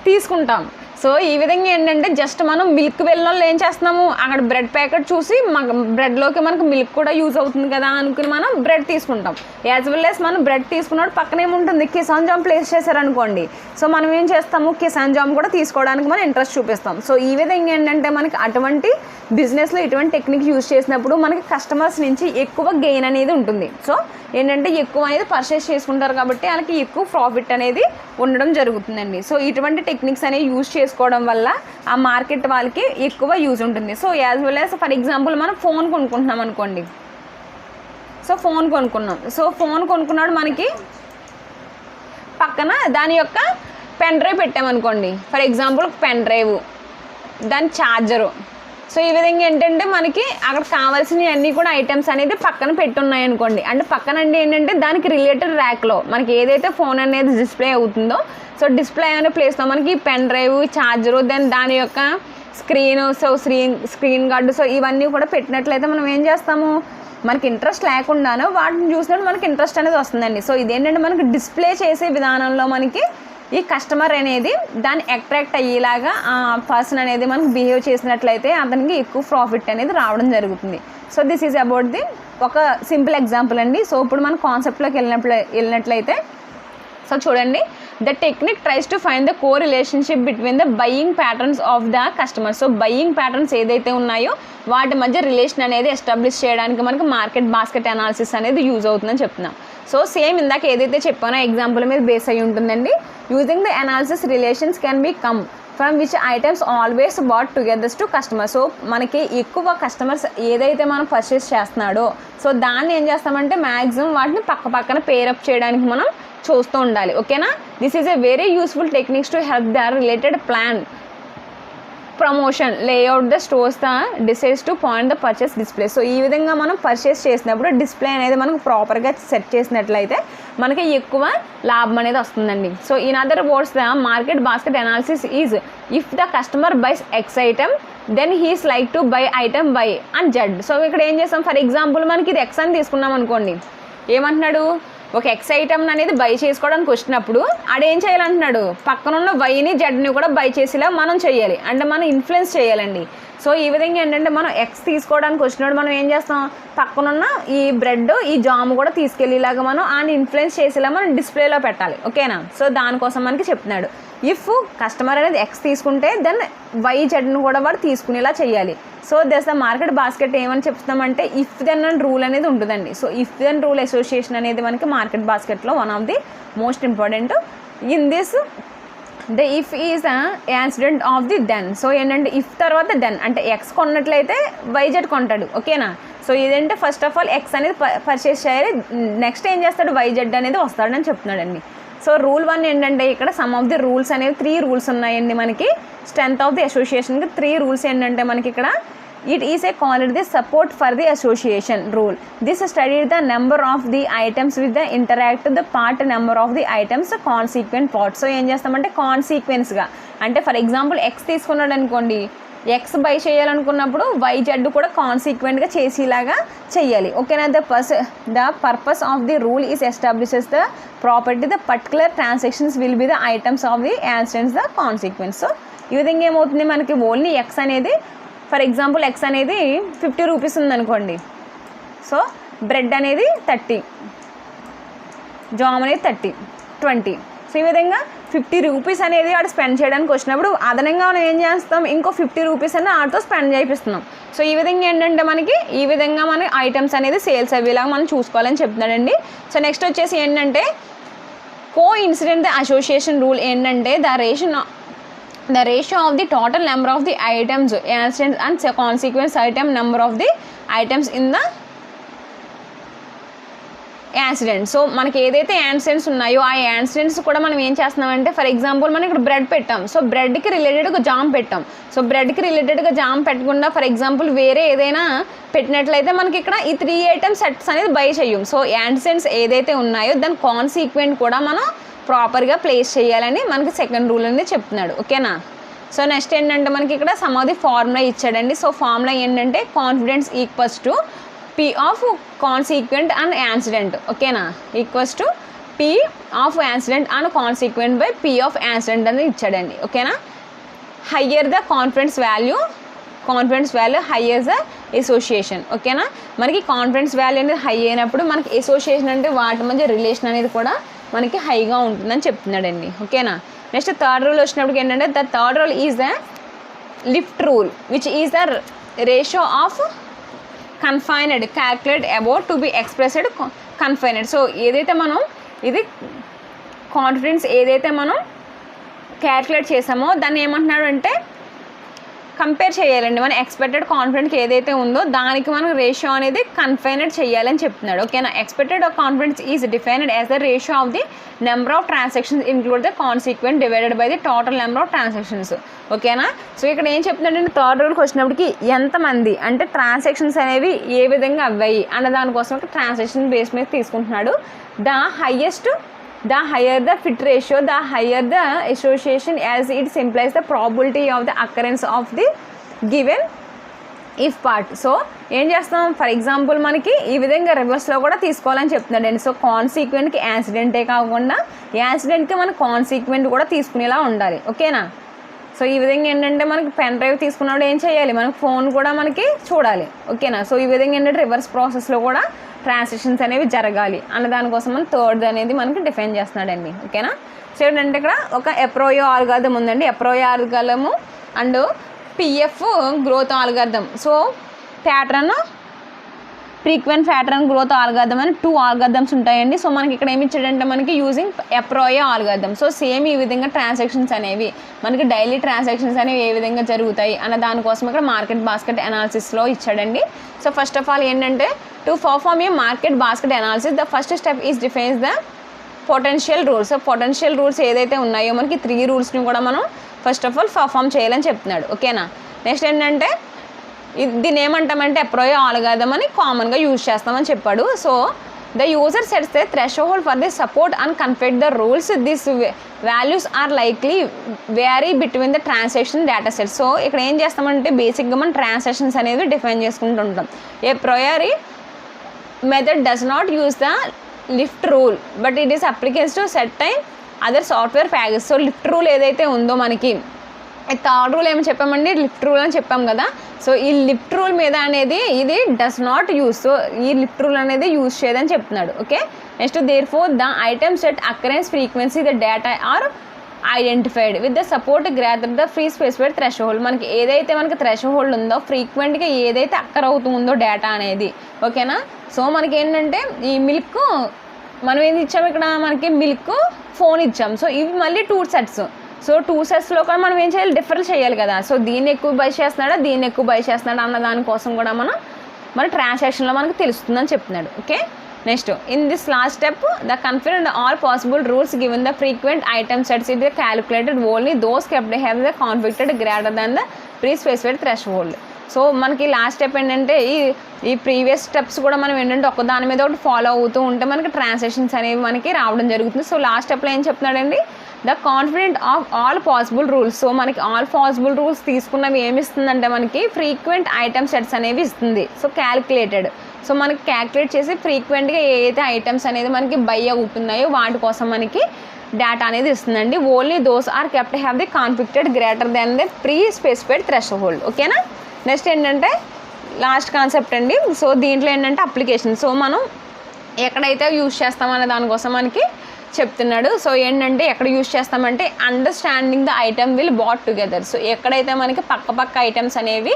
తీసుకుంటాం. సో ఈ విధంగా ఏంటంటే జస్ట్ మనం మిల్క్ వెళ్ళిన వాళ్ళు ఏం చేస్తున్నాము? అక్కడ బ్రెడ్ ప్యాకెట్ చూసి బ్రెడ్లోకి మనకు మిల్క్ కూడా యూజ్ అవుతుంది కదా అనుకుని మనం బ్రెడ్ తీసుకుంటాం. యాజ్ వెల్ యాజ్ మనం బ్రెడ్ తీసుకున్నప్పుడు పక్కన ఏముంటుంది? కిసాన్ జామ్ ప్లేస్ చేశారనుకోండి. సో మనం ఏం చేస్తాము? కిసాన్ జామ్ కూడా తీసుకోవడానికి మనం ఇంట్రెస్ట్ చూపిస్తాం. సో ఈ విధంగా ఏంటంటే మనకి అటువంటి బిజినెస్లో ఇటువంటి టెక్నిక్ యూజ్ చేసినప్పుడు మనకి కస్టమర్స్ నుంచి ఎక్కువ గెయిన్ అనేది ఉంటుంది. సో ఏంటంటే ఎక్కువ అనేది పర్చేస్ చేసుకుంటారు కాబట్టి వాళ్ళకి ఎక్కువ ప్రాఫిట్ అనేది ఉండడం జరుగుతుందండి. సో ఇటువంటి టెక్నిక్స్ అనేవి యూజ్ చేసుకోవడం వల్ల ఆ మార్కెట్ వాళ్ళకి ఎక్కువ యూజ్ ఉంటుంది. So as well as for example మనం ఫోన్ కొనుక్కుంటున్నాం అనుకోండి. సో ఫోన్ కొనుక్కున్నాడు మనకి పక్కన దాని యొక్క పెన్ డ్రైవ్ పెట్టామనుకోండి. ఫర్ ఎగ్జాంపుల్ పెన్ డ్రైవ్, దాని ఛార్జరు. సో ఈ విధంగా ఏంటంటే మనకి అక్కడ కావాల్సినవి అన్నీ కూడా ఐటమ్స్ అనేది పక్కన పెట్టున్నాయి అనుకోండి. అంటే పక్కన అంటే ఏంటంటే దానికి రిలేటెడ్ ర్యాక్లో మనకి ఏదైతే ఫోన్ అనేది డిస్ప్లే అవుతుందో సో డిస్ప్లే అనే ప్లేస్లో మనకి పెన్ డ్రైవ్, ఛార్జరు, దెన్ దాని యొక్క స్క్రీన్ గార్డు సో ఇవన్నీ కూడా పెట్టినట్లయితే మనం ఏం చేస్తాము? మనకి ఇంట్రెస్ట్ లేకుండానో వాటిని చూసినప్పుడు మనకి ఇంట్రెస్ట్ అనేది వస్తుందండి. సో ఇదేంటంటే మనకి డిస్ప్లే చేసే విధానంలో మనకి ఈ కస్టమర్ అనేది దాన్ని అట్రాక్ట్ అయ్యేలాగా ఆ పర్సన్ అనేది మనకు బిహేవ్ చేసినట్లయితే అతనికి ఎక్కువ ప్రాఫిట్ అనేది రావడం జరుగుతుంది. So this is about the ఒక సింపుల్ ఎగ్జాంపుల్ అండి. సో ఇప్పుడు మన కాన్సెప్ట్లోకి వెళ్ళినట్లయితే సో చూడండి, the technique tries to find the co relationship between the buying patterns of the customer. So buying patterns ఏదైతే ఉన్నాయో వాటి మధ్య రిలేషన్ అనేది ఎస్టాబ్లిష్ చేయడానికి మనకి మార్కెట్ బాస్కెట్ అనాలిసిస్ అనేది యూజ్ అవుతుందని చెప్తున్నాం. సో సేమ్ ఇందాక ఏదైతే చెప్పానో ఎగ్జాంపుల్ మీద బేస్ అయ్యి ఉంటుందండి. Using the analysis relations can be come from which items always bought togethers to customer. So మనకి ఎక్కువ కస్టమర్స్ ఏదైతే మనం పర్చేస్ చేస్తున్నాడో సో దాన్ని ఏం చేస్తామంటే మ్యాక్సిమం వాటిని పక్కన పేరప్ చేయడానికి మనం చూస్తూ ఉండాలి. ఓకేనా. This is a very useful techniques to help the related plan promotion layout the stores the decides to point the purchase display. So ఈ విధంగా మనం పర్చేస్ చేసినప్పుడు డిస్ప్లే అనేది మనకు ప్రాపర్గా సెట్ చేసినట్లయితే మనకి ఎక్కువ లాభం అనేది వస్తుందండి. So in other words the market basket analysis is if the customer buys X item then he's like to buy item Y and Z. So ఇక్కడ ఏం చేస్తాం? ఫర్ ఎగ్జాంపుల్ మనకి ఇది ఎక్స్ అని తీసుకున్నాం అనుకోండి. ఏమంటున్నాడు? ఒక ఎక్స్ ఐటమ్ అనేది బై చేసుకోవడానికి వచ్చినప్పుడు ఆడేం చేయాలంటున్నాడు? పక్కనున్న వైని జెడ్ని కూడా బై చేసేలా మనం చేయాలి, అంటే మనం ఇన్ఫ్లుయెన్స్ చేయాలండి. సో ఈ విధంగా ఏంటంటే మనం ఎక్స్ తీసుకోవడానికి వచ్చినప్పుడు మనం ఏం చేస్తాం? పక్కనున్న ఈ బ్రెడ్ ఈ జామ్ కూడా తీసుకెళ్ళేలాగా మనం ఆయన ఇన్ఫ్లుయెన్స్ చేసేలా మనం డిస్ప్లేలో పెట్టాలి. ఓకేనా. సో దానికోసం మనకి చెప్తున్నాడు. ఇఫ్ కస్టమర్ అనేది ఎక్స్ తీసుకుంటే దెన్ వై జెడ్ను కూడా వాడు తీసుకునేలా చేయాలి. So thus the market basket ఏమని చెప్తామంటే ఇఫ్ దెన్ అండ్ రూల్ అనేది ఉంటుందండి. So if then rule association అనేది మనకి మార్కెట్ బాస్కెట్లో one of the most important. In this the if is antecedent of the then. So ఏంటంటే ఇఫ్ తర్వాత then అంటే ఎక్స్ కొన్నట్లయితే వైజెడ్ కొంటాడు, ఓకేనా. సో ఇదంటే ఫస్ట్ ఆఫ్ ఆల్ ఎక్స్ అనేది పర్చేస్ చేయాలి, నెక్స్ట్ ఏం చేస్తాడు వైజెడ్ అనేది వస్తాడని చెప్తున్నాడండి. సో రూల్ 1 ఏంటంటే ఇక్కడ సమ్ ఆఫ్ ది రూల్స్ అనేవి 3 రూల్స్ ఉన్నాయండి మనకి స్ట్రెంత్ ఆఫ్ ది అసోసియేషన్కి. 3 రూల్స్ ఏంటంటే మనకి ఇక్కడ it is a called the support for the association rule. This studied the number of the items with the interact the part number of the items consequent part. So ఏం చేస్తామంటే కాన్సీక్వెన్స్గా అంటే for example X తీసుకున్నాడు అనుకోండి, X by చేయాలనుకున్నప్పుడు YZ కూడా కాన్సీక్వెంట్గా చేసేలాగా చెయ్యాలి, ఓకేనా. The purpose of the rule is establishes the property the particular transactions will be the items of the antecedents the consequence. So ఈ విధంగా ఏమవుతుంది మనకి ఓన్లీ ఎక్స్ అనేది ఫర్ ఎగ్జాంపుల్ ఎక్స్ అనేది 50 రూపీస్ ఉందనుకోండి, సో బ్రెడ్ అనేది 30, జామ్ అనేది 30, 20. So ఈ విధంగా 50 రూపీస్ అనేది ఆడ స్పెండ్ చేయడానికి వచ్చినప్పుడు అదనంగా మనం ఏం చేస్తాం, ఇంకో 50 రూపీస్ అని ఆటో స్పెండ్ చేయిస్తున్నాం. సో ఈ విధంగా ఏంటంటే మనకి ఈ విధంగా మన ఐటమ్స్ అనేది సేల్స్ అయ్యేలాగా మనం చూసుకోవాలని చెప్తున్నాడండి. సో నెక్స్ట్ వచ్చేసి ఏంటంటే కో ఇన్సిడెంట్ అసోసియేషన్ రూల్ ఏంటంటే the ratio of the total number of the items incidents and consequence item number of the items in the antecedent. So మనకి ఏదైతే యాన్సిడెంట్స్ ఉన్నాయో ఆ యాన్సిడెంట్స్ కూడా మనం ఏం చేస్తున్నామంటే ఫర్ ఎగ్జాంపుల్ మనం ఇక్కడ బ్రెడ్ పెట్టాం, సో బ్రెడ్కి రిలేటెడ్గా జామ్ పెట్టాం. సో బ్రెడ్కి రిలేటెడ్గా జామ్ పెట్టకుండా ఫర్ ఎగ్జాంపుల్ వేరే ఏదైనా పెట్టినట్లయితే మనకి ఇక్కడ ఈ 3 ఐటమ్ సెట్స్ అనేది బై చేయం. సో యాన్సిడెంట్స్ ఏదైతే ఉన్నాయో దాని కాన్సీక్వెంట్ కూడా మనం ప్రాపర్గా ప్లేస్ చేయాలని మనకి సెకండ్ రూల్ అనేది చెప్తున్నాడు, ఓకేనా. సో నెక్స్ట్ ఏంటంటే మనకి ఇక్కడ సమ్ ఆఫ్ ది ఫార్ములా ఇచ్చాడండి. సో ఫార్ములా ఏంటంటే confidence equals to P of consequent and antecedent, ఓకేనా, equals to P of antecedent and consequent by P of antecedent అనేది ఇచ్చాడండి, ఓకేనా. Higher the confidence value higher the association, ఓకేనా. మనకి confidence value అనేది high అయినప్పుడు మనకి అసోసియేషన్ అంటే వాటి మధ్య రిలేషన్ అనేది కూడా మనకి హైగా ఉంటుందని చెప్తున్నాడండి, ఓకేనా. నెక్స్ట్ థర్డ్ రూల్ వచ్చినప్పటికి ఏంటంటే the third rule is the lift rule which is the ratio of confined calculate about to be expressed confined. So ఏదైతే మనం ఇది కాన్ఫిడెన్స్ ఏదైతే మనం క్యాల్కులేట్ చేసామో దాన్ని ఏమంటున్నాడు అంటే కంపేర్ చేయాలండి. మన ఎక్స్పెక్టెడ్ కాన్ఫిడెన్స్ ఏదైతే ఉందో దానికి మనం రేషియో అనేది కన్ఫైనెడ్ చేయాలని చెప్తున్నాడు, ఓకేనా. Expected confidence is defined as the ratio of the number of transactions include the consequent divided by the total number of transactions, ఓకేనా. సో ఇక్కడ ఏం చెప్తున్నాడంటే థర్డ్ రూల్కి వచ్చినప్పటికి ఎంతమంది అంటే ట్రాన్సాక్షన్స్ అనేవి ఏ విధంగా అవ్వాయి అన్న దానికోసం ట్రాన్సాక్షన్ బేస్ మీద తీసుకుంటున్నాడు. The higher the fit ratio, the higher the association as it implies the probability of the occurrence of the given if part. So ఏం చేస్తాం ఫర్ ఎగ్జాంపుల్ మనకి ఈ విధంగా రివర్స్లో కూడా తీసుకోవాలని చెప్తున్నాడండి. సో కాన్సీక్వెంట్కి యాన్సిడెంటే కాకుండా యాన్సిడెంట్కి మన కాన్సీక్వెంట్ కూడా తీసుకునేలా ఉండాలి, ఓకేనా. సో ఈ విధంగా ఏంటంటే మనకి పెన్ డ్రైవ్ తీసుకున్నప్పుడు ఏం చేయాలి, మనకి ఫోన్ కూడా మనకి చూడాలి, ఓకేనా. సో ఈ విధంగా ఏంటంటే రివర్స్ ప్రాసెస్లో కూడా ట్రాన్సాక్షన్స్ అనేవి జరగాలి అన్న దానికోసం మనం థర్డ్ అనేది మనకి డిఫైన్ చేస్తున్నాడండి, ఓకేనా. సో ఏంటంటే ఇక్కడ ఒక ఎప్రోయో ఆల్గారిథం ఉందండి, Apriori algorithm and PF growth algorithm. So pattern frequent pattern growth algorithm అని 2 ఆల్గారిథమ్స్ ఉంటాయండి. సో మనకి ఇక్కడ ఏమి ఇచ్చాడంటే మనకి యూజింగ్ ఎప్రోయో ఆల్గారిథం. సో సేమ్ ఈ విధంగా ట్రాన్సాక్షన్స్ అనేవి మనకి డైలీ ట్రాన్సాక్షన్స్ అనేవి ఏ విధంగా జరుగుతాయి అన్న దానికోసం ఇక్కడ మార్కెట్ బాస్కెట్ అనాలిసిస్లో ఇచ్చాడండి. సో ఫస్ట్ ఆఫ్ ఆల్ ఏంటంటే to perform A market basket analysis the first step is defines the potential rules. So potential rules ఏదైతే ఉన్నాయో మనకి 3 రూల్స్ని కూడా మనం ఫస్ట్ ఆఫ్ ఆల్ పర్ఫామ్ చేయాలని చెప్తున్నాడు, ఓకేనా. నెక్స్ట్ ఏంటంటే దీన్ని ఏమంటామంటే ఎప్రోయో ఆల్గారిథం అని కామన్గా యూజ్ చేస్తామని చెప్పాడు. So the user sets the threshold for the support and confect the rules this values are likely vary between the transaction data set. So ఇక్కడ ఏం చేస్తామంటే బేసిక్గా మనం ట్రాన్సాక్షన్స్ అనేవి డిఫైన్ చేసుకుంటుంటాం. Apriori method does not use the lift rule but it is applies to set time other software package. So lift rule ఏదైతే ఉందో మనకి థర్డ్ రూల్ ఏమి చెప్పామండి లిఫ్ట్ రూల్ అని చెప్పాం కదా. సో ఈ లిఫ్ట్ రూల్ మీద అనేది ఇది డస్ నాట్ యూజ్. సో ఈ లిఫ్ట్ రూల్ అనేది యూజ్ చేయదని చెప్తున్నాడు, okay. Next therefore the item set occurrence frequency the data are identified with the support greater the prespecified threshold. మనకి ఏదైతే మనకి థ్రెష్ హోల్డ్ ఉందో ఫ్రీక్వెంట్గా ఏదైతే అక్కర్ అవుతుందో డేటా అనేది, ఓకేనా. సో మనకి ఏంటంటే ఈ మిల్క్ మనం ఏది ఇచ్చాము ఇక్కడ మనకి మిల్క్ ఫోన్ ఇచ్చాం. సో ఇవి మళ్ళీ 2 సెట్స్ సో 2 సెట్స్లో కూడా మనం ఏం చేయాలి, డిఫర్ చేయాలి కదా. సో దీన్ని ఎక్కువ బై చేస్తున్నాడా, దీన్ని ఎక్కువ బై చేస్తున్నాడా అన్న దానికోసం కూడా మన ట్రాన్సాక్షన్లో మనకు తెలుస్తుందని చెప్తున్నాడు. Okay, next in this last step the confirm all possible rules given the frequent item sets it calculated only those kept have the conflicted greater than the pre specified threshold. So మనకి last step ఏంటంటే ఈ previous steps కూడా మనం ఏంటంటే ఒక దాని మీద ఒకటి ఫాలో అవుతూ ఉంటే మనకి ట్రాన్సాక్షన్స్ అనేవి మనకి రావడం జరుగుతుంది. సో లాస్ట్ స్టెప్లో ఏం చెప్తున్నాడండి, the confident of all possible rules. So మనకి ఆల్ పాసిబుల్ రూల్స్ తీసుకున్నవి ఏమి ఇస్తుందంటే మనకి ఫ్రీక్వెంట్ ఐటమ్ సెట్స్ అనేవి ఇస్తుంది. సో క్యాలిక్యులేటెడ్, సో మనకి క్యాలిక్యులేట్ చేసి ఫ్రీక్వెంట్గా ఏదైతే ఐటమ్స్ అనేది మనకి బై అవుతున్నాయో వాటి కోసం మనకి డేటా అనేది ఇస్తుందండి. Only those are kept have the conflicted greater than the pre specified threshold. ఓకేనా. నెక్స్ట్ ఏంటంటే లాస్ట్ కాన్సెప్ట్ అండి. సో దీంట్లో ఏంటంటే అప్లికేషన్. సో మనం ఎక్కడైతే యూజ్ చేస్తామనే దానికోసం మనకి చెప్తున్నాడు. సో ఏంటంటే ఎక్కడ యూజ్ చేస్తామంటే understanding the item will bought together. So ఎక్కడైతే మనకి పక్క ఐటమ్స్ అనేవి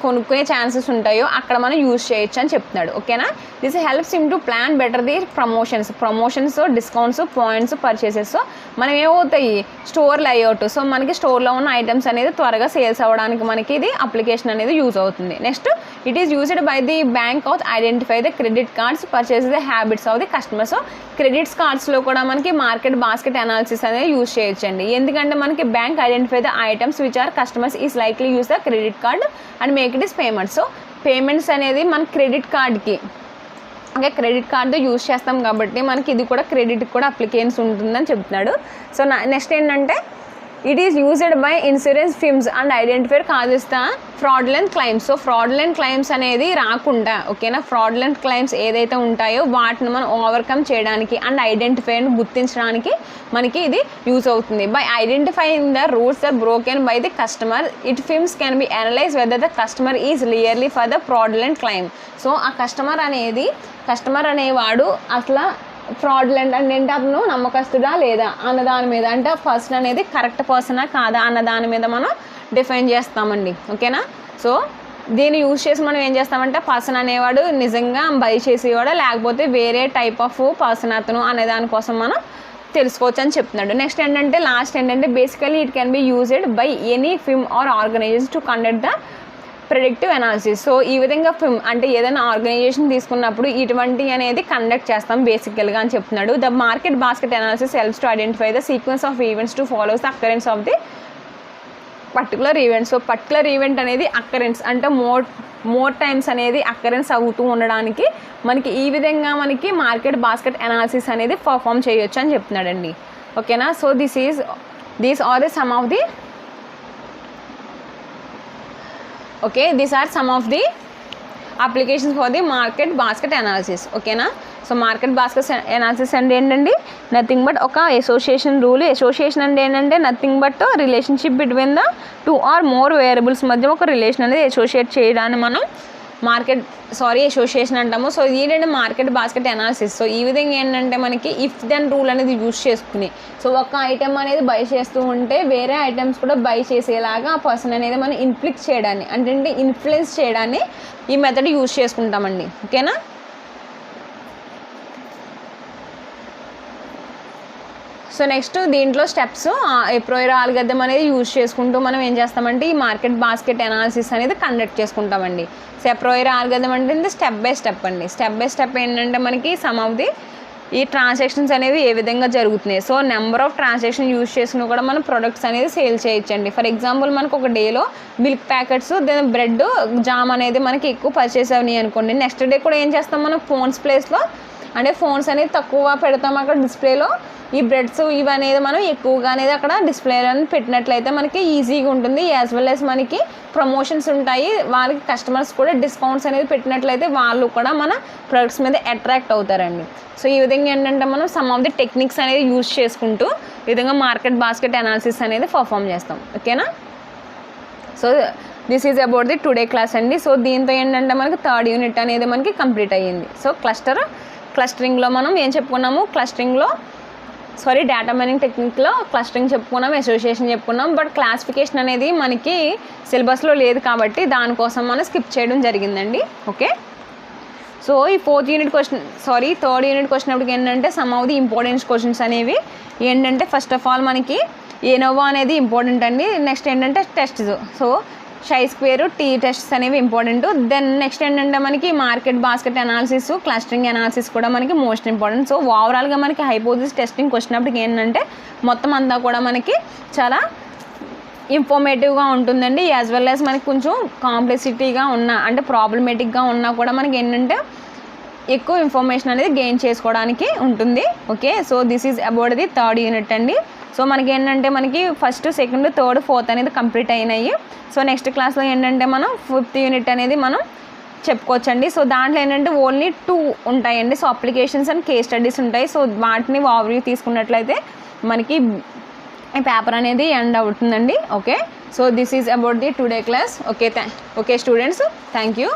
కొనుక్కునే ఛాన్సెస్ ఉంటాయో అక్కడ మనం యూజ్ చేయొచ్చు అని చెప్తున్నాడు. ఓకేనా. This helps him to plan better the promotions discounts points purchases. మనం ఏమవుతాయి, స్టోర్ లేఅవుట్. సో మనకి స్టోర్లో ఉన్న ఐటమ్స్ అనేది త్వరగా సేల్స్ అవ్వడానికి మనకి ఇది అప్లికేషన్ అనేది యూజ్ అవుతుంది. Next it is used by the bank of identify the credit cards purchase the habits of the customer. So credits కార్డ్స్లో కూడా మనకి మార్కెట్ బాస్కెట్ అనాలిసిస్ అనేది యూజ్ చేయొచ్చండి. ఎందుకంటే మనకి bank identify the items which are customers is likely use the credit card and make it is payment. So payments అనేది మన credit కార్డ్కి క్రెడిట్ కార్డు యూజ్ చేస్తాం కాబట్టి మనకి ఇది కూడా క్రెడిట్ కూడా అప్లికేషన్స్ ఉంటుందని చెప్తున్నాడు. సో నెక్స్ట్ ఏంటంటే it is used by insurance firms and identified causes the fraudulent claims. So fraudulent claims అనేది రాకుండా, ఓకేనా, ఫ్రాడ్లెంట్ క్లైమ్స్ ఏదైతే ఉంటాయో వాటిని మనం ఓవర్కమ్ చేయడానికి అండ్ ఐడెంటిఫైని గుర్తించడానికి మనకి ఇది యూజ్ అవుతుంది. By identifying the rules are broken by the customer it firms can be analyse whether the customer is లియర్లీ for the fraudulent claim. So ఆ కస్టమర్ అనేవాడు అసలు ఫ్రాడ్లెంట్ అంటే ఏంటి, అతను నమ్మకస్తుడా లేదా అన్న దాని మీద, అంటే పర్సన్ అనేది కరెక్ట్ పర్సనా కాదా అన్న దాని మీద మనం డిఫైన్ చేస్తామండి. ఓకేనా. సో దీన్ని యూజ్ చేసి మనం ఏం చేస్తామంటే పర్సన్ అనేవాడు నిజంగా బై చేసేవాడా లేకపోతే వేరే టైప్ ఆఫ్ పర్సన్ అతను అనే దానికోసం మనం తెలుసుకోవచ్చు అని చెప్తున్నాడు. నెక్స్ట్ ఏంటంటే లాస్ట్ ఏంటంటే basically it can be used by any firm or organisation to conduct the predictive analysis. So ఈ విధంగా ఫిమ్ అంటే ఏదైనా ఆర్గనైజేషన్ తీసుకున్నప్పుడు ఇటువంటి అనేది కండక్ట్ చేస్తాం బేసికల్గా అని చెప్తున్నాడు. The market basket analysis helps to identify the sequence of events to follows the occurrence of the particular event. So particular event అనేది అకరెన్స్ అంటే మోర్ టైమ్స్ అనేది అకరెన్స్ అవుతూ ఉండడానికి మనకి ఈ విధంగా మనకి మార్కెట్ బాస్కెట్ అనాలిసిస్ అనేది పర్ఫామ్ చేయొచ్చు అని చెప్తున్నాడండి. ఓకేనా. So these are the some of the these are some of the applications for the market basket analysis. ఓకేనా. సో మార్కెట్ బాస్కెట్ అనాలిసిస్ అంటే ఏంటండి, నథింగ్ బట్ ఒక అసోసియేషన్ రూల్. అసోసియేషన్ అంటే ఏంటంటే nothing but relationship between the 2 or more variables మధ్య ఒక relation అనేది associate చేయడాన్ని మనం అసోసియేషన్ అంటాము. సో ఏంటంటే మార్కెట్ బాస్కెట్ అనాలిసిస్. సో ఈ విధంగా ఏంటంటే మనకి ఇఫ్ దెన్ రూల్ అనేది యూజ్ చేసుకుని, సో ఒక ఐటమ్ అనేది బై చేస్తూ ఉంటే వేరే ఐటమ్స్ కూడా బై చేసేలాగా ఆ పర్సన్ అనేది మనం ఇన్ఫ్లుయెన్స్ చేయడాన్ని అంటే ఇన్ఫ్లుయెన్స్ చేయడాన్ని ఈ మెథడ్ యూజ్ చేసుకుంటామండి. ఓకేనా. సో నెక్స్ట్ దీంట్లో స్టెప్స్ ఎప్రోయర్ ఆల్గరిథం అనేది యూజ్ చేసుకుంటూ మనం ఏం చేస్తామంటే ఈ మార్కెట్ బాస్కెట్ అనాలిసిస్ అనేది కండక్ట్ చేసుకుంటామండి. సో ఎప్రోయర్ ఆల్గరిథం అంటే స్టెప్ బై స్టెప్ అండి. స్టెప్ బై స్టెప్ ఏంటంటే మనకి సమ్ ఆఫ్ ది ఈ ట్రాన్సాక్షన్స్ అనేవి ఏ విధంగా జరుగుతున్నాయి. So number of transaction use చేసుకుని కూడా మనం ప్రొడక్ట్స్ అనేది సేల్ చేయొచ్చండి. ఫర్ ఎగ్జాంపుల్ మనకు ఒక డేలో milk packets then bread jam అనేది మనకి ఎక్కువ పర్చేస్ అయినాయి అనుకోండి, నెక్స్ట్ డే కూడా ఏం చేస్తాం మనం ఫోన్స్ ప్లేస్లో అంటే ఫోన్స్ అనేది తక్కువ పెడతాం అక్కడ డిస్ప్లేలో, ఈ బ్రెడ్స్ ఇవి అనేది మనం ఎక్కువగా అనేది అక్కడ డిస్ప్లేలో పెట్టినట్లయితే మనకి ఈజీగా ఉంటుంది. యాజ్ వెల్ యాజ్ మనకి ప్రమోషన్స్ ఉంటాయి, వాళ్ళకి కస్టమర్స్ కూడా డిస్కౌంట్స్ అనేది పెట్టినట్లయితే వాళ్ళు కూడా మన ప్రొడక్ట్స్ మీద అట్రాక్ట్ అవుతారండి. సో ఈ విధంగా ఏంటంటే మనం సమ్ ఆఫ్ ది టెక్నిక్స్ అనేది యూజ్ చేసుకుంటూ ఈ విధంగా మార్కెట్ బాస్కెట్ అనాలిసిస్ అనేది పర్ఫామ్ చేస్తాం. ఓకేనా. So this is about the today class అండి. సో దీంతో ఏంటంటే మనకి 3rd యూనిట్ అనేది మనకి కంప్లీట్ అయ్యింది. సో క్లస్టరింగ్లో మనం ఏం చెప్పుకున్నాము, డేటా మైనింగ్ టెక్నిక్లో క్లస్టరింగ్ చెప్పుకున్నాం, అసోసియేషన్ చెప్పుకున్నాం. బట్ క్లాసిఫికేషన్ అనేది మనకి సిలబస్లో లేదు కాబట్టి దానికోసం మనం స్కిప్ చేయడం జరిగిందండి. ఓకే. సో ఈ థర్డ్ యూనిట్ క్వశ్చన్ అప్పటికి ఏంటంటే some of the importance questions అనేవి ఏంటంటే ఫస్ట్ ఆఫ్ ఆల్ మనకి ఏనోవా అనేది ఇంపార్టెంట్ అండి. నెక్స్ట్ ఏంటంటే tests, so chi square t tests అనేవి ఇంపార్టెంట్. దెన్ నెక్స్ట్ ఏంటంటే మనకి market basket analysis, clustering analysis కూడా మనకి మోస్ట్ ఇంపార్టెంట్. సో ఓవరాల్గా మనకి హైపోథిసిస్ టెస్టింగ్ వచ్చినప్పటికి ఏంటంటే మొత్తం అంతా కూడా మనకి చాలా ఇన్ఫర్మేటివ్గా ఉంటుందండి. యాజ్ వెల్ యాజ్ మనకి కొంచెం కాంప్లెక్సిటీగా ఉన్న అంటే ప్రాబ్లమేటిక్గా ఉన్నా కూడా మనకి ఏంటంటే ఎక్కువ ఇన్ఫర్మేషన్ అనేది గెయిన్ చేసుకోవడానికి ఉంటుంది. Okay, so this is about the third unit అండి. సో మనకి ఏంటంటే మనకి ఫస్ట్, సెకండ్, థర్డ్, ఫోర్త్ అనేది కంప్లీట్ అయినాయి. సో నెక్స్ట్ క్లాస్లో ఏంటంటే మనం ఫిఫ్త్ యూనిట్ అనేది మనం చెప్పుకోవచ్చండి. సో దాంట్లో ఏంటంటే ఓన్లీ 2 ఉంటాయండి. So applications and case studies ఉంటాయి. సో వాటిని ఓవర్వ్యూ తీసుకున్నట్లయితే మనకి ఈ పేపర్ అనేది ఎండ్ అవుతుందండి. Okay, so this is about the today class. Okay students, thank you.